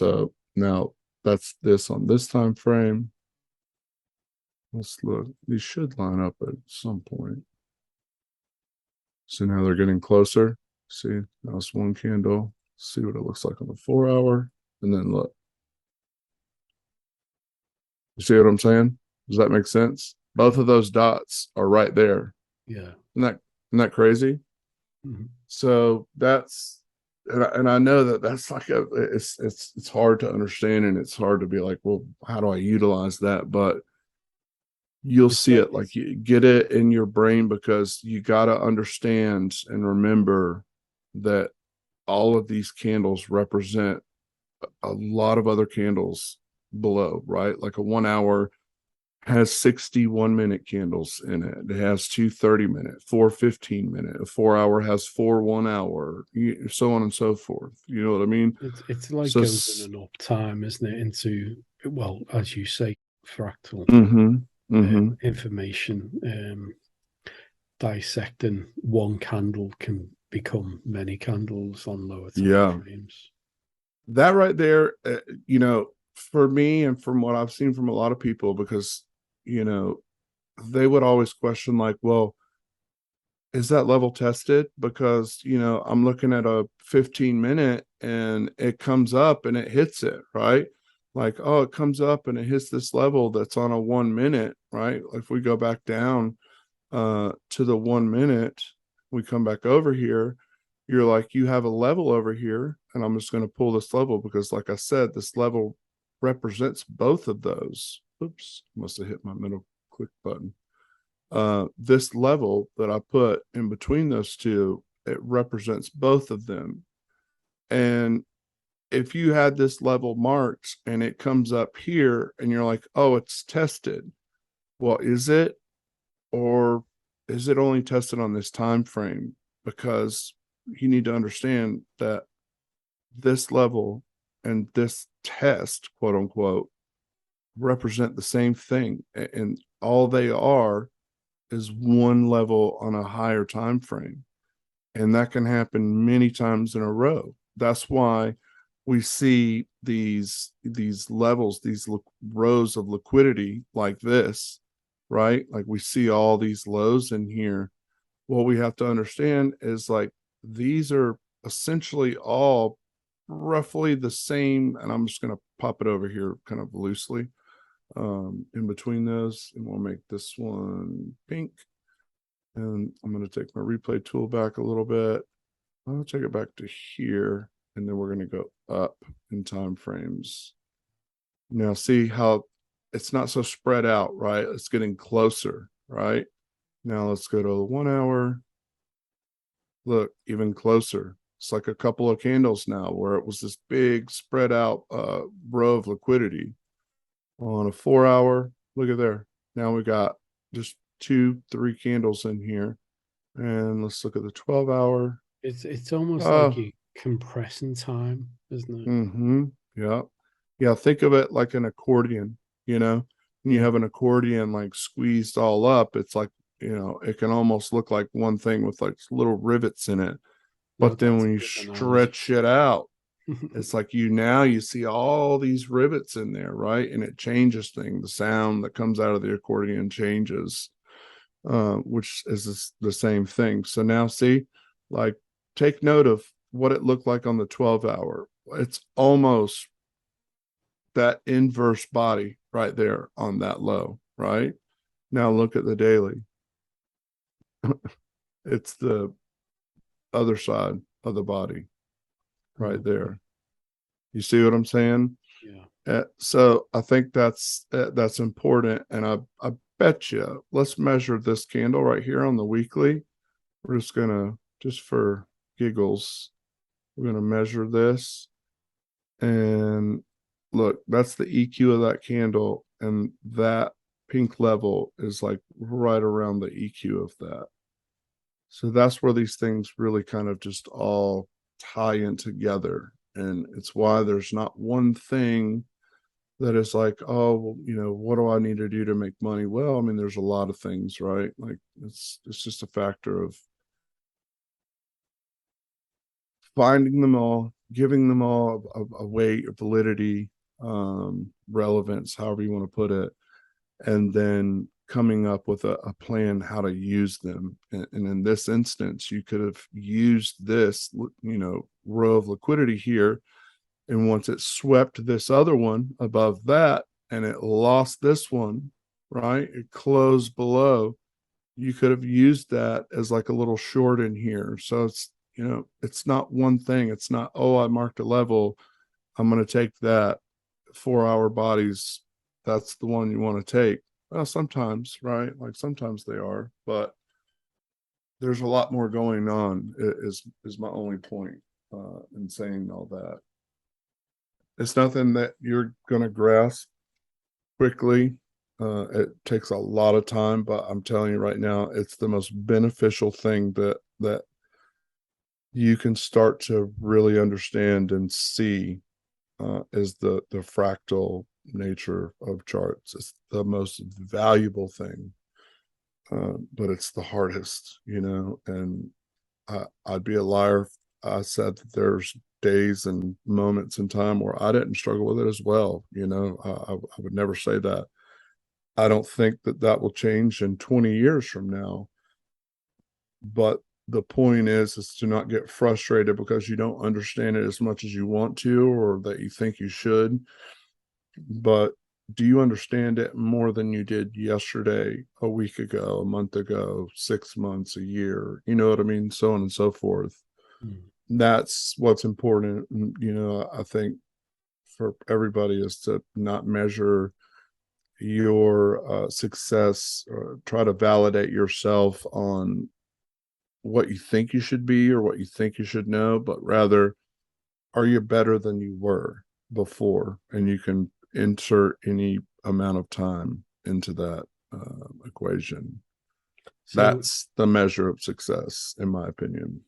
So now that's this on this time frame. Let's look. These should line up at some point. So now they're getting closer. See, that's one candle. See what it looks like on the 4 hour. And then look. You see what I'm saying? Does that make sense? Both of those dots are right there. Yeah. Isn't that crazy? Mm-hmm. So that's, and I know that that's like it's hard to understand, and it's hard to be like, well, how do I utilize that? But you'll see it, like you get it in your brain, because you got to understand and remember that all of these candles represent a lot of other candles below, right? Like a 1 hour has 61-minute candles in it. It has 2 30-minute, 4 15-minute. A 4 hour has 4 1 hour, so on and so forth. You know what I mean? It's like So, going in and up time, isn't it? Into, well, as you say, fractal mm-hmm, mm-hmm. information. Dissecting one candle can become many candles on lower time Yeah, frames. that right there, for me and from what I've seen from a lot of people, because, they would always question, like, well, is that level tested? Because, I'm looking at a 15-minute and it comes up and it hits it, right? Like, oh, it comes up and it hits this level that's on a 1 minute, right? If we go back down to the 1 minute, we come back over here, you're like, you have a level over here, and I'm just going to pull this level because, like I said, this level represents both of those. Oops, must have hit my middle click button. This level that I put in between those two, it represents both of them. And if you had this level marked and it comes up here and you're like, oh, it's tested. Well, is it? Or is it only tested on this time frame? Because you need to understand that this level and this test, quote unquote, represent the same thing, and all they are is one level on a higher time frame, and that can happen many times in a row. That's why we see these levels, these rows of liquidity like this, right? Like we see all these lows in here. What we have to understand is, like, these are essentially all roughly the same, and I'm just going to pop it over here kind of loosely in between those, and we'll make this one pink. And I'm going to take my replay tool back a little bit. I'll take it back to here, and then we're going to go up in time frames. Now see how it's not so spread out, right? It's getting closer, right? Now let's go to the 1 hour. Look, even closer. It's like a couple of candles now where it was this big spread out row of liquidity. On a 4 hour, look at there. Now we got just 2 3 candles in here. And let's look at the 12 hour. It's almost like you compressing time, isn't it? Mm-hmm. Yeah. Yeah. Think of it like an accordion, when you Yeah. have an accordion like squeezed all up, it's like, it can almost look like one thing with like little rivets in it. No, But then that's when a you good analogy. stretch it out, it's like you see all these rivets in there, right? And it changes things. The sound that comes out of the accordion changes, which is the same thing. So now see, like, take note of what it looked like on the 12 hour. It's almost that inverse body right there on that low, right? Now look at the daily. It's the other side of the body right there. You see what I'm saying? Yeah. So I think that's important, and I bet you. Let's measure this candle right here on the weekly. We're just gonna, just for giggles, we're gonna measure this, and look, that's the EQ of that candle, and that pink level is like right around the EQ of that. So that's where these things really kind of just all tie in together, and it's why there's not one thing that is like, oh, well, what do I need to do to make money? Well, I mean, there's a lot of things, right? Like it's just a factor of finding them all, giving them all a weight, a validity, relevance, however you want to put it, and then coming up with a plan how to use them. And in this instance, you could have used this, row of liquidity here. And once it swept this other one above that and it lost this one, right? It closed below. You could have used that as like a little short in here. So it's not one thing. It's not, oh, I marked a level. I'm going to take that 4 hour bodies. That's the one you want to take. Well, sometimes, right? Like sometimes they are, but there's a lot more going on. Is my only point in saying all that. It's nothing that you're going to grasp quickly. It takes a lot of time, but I'm telling you right now, it's the most beneficial thing that you can start to really understand and see is the fractal nature of charts. It's the most valuable thing, but it's the hardest, and I'd be a liar if I said that there's days and moments in time where I didn't struggle with it as well. I would never say that. I don't think that will change in 20 years from now. But the point is to not get frustrated because you don't understand it as much as you want to or that you think you should. But do you understand it more than you did yesterday, a week ago, a month ago, 6 months, a year? You know what I mean? So on and so forth. Mm. That's what's important. I think for everybody is to not measure your success or try to validate yourself on what you think you should be or what you think you should know, but rather, are you better than you were before? And you can insert any amount of time into that equation. So That's the measure of success, in my opinion.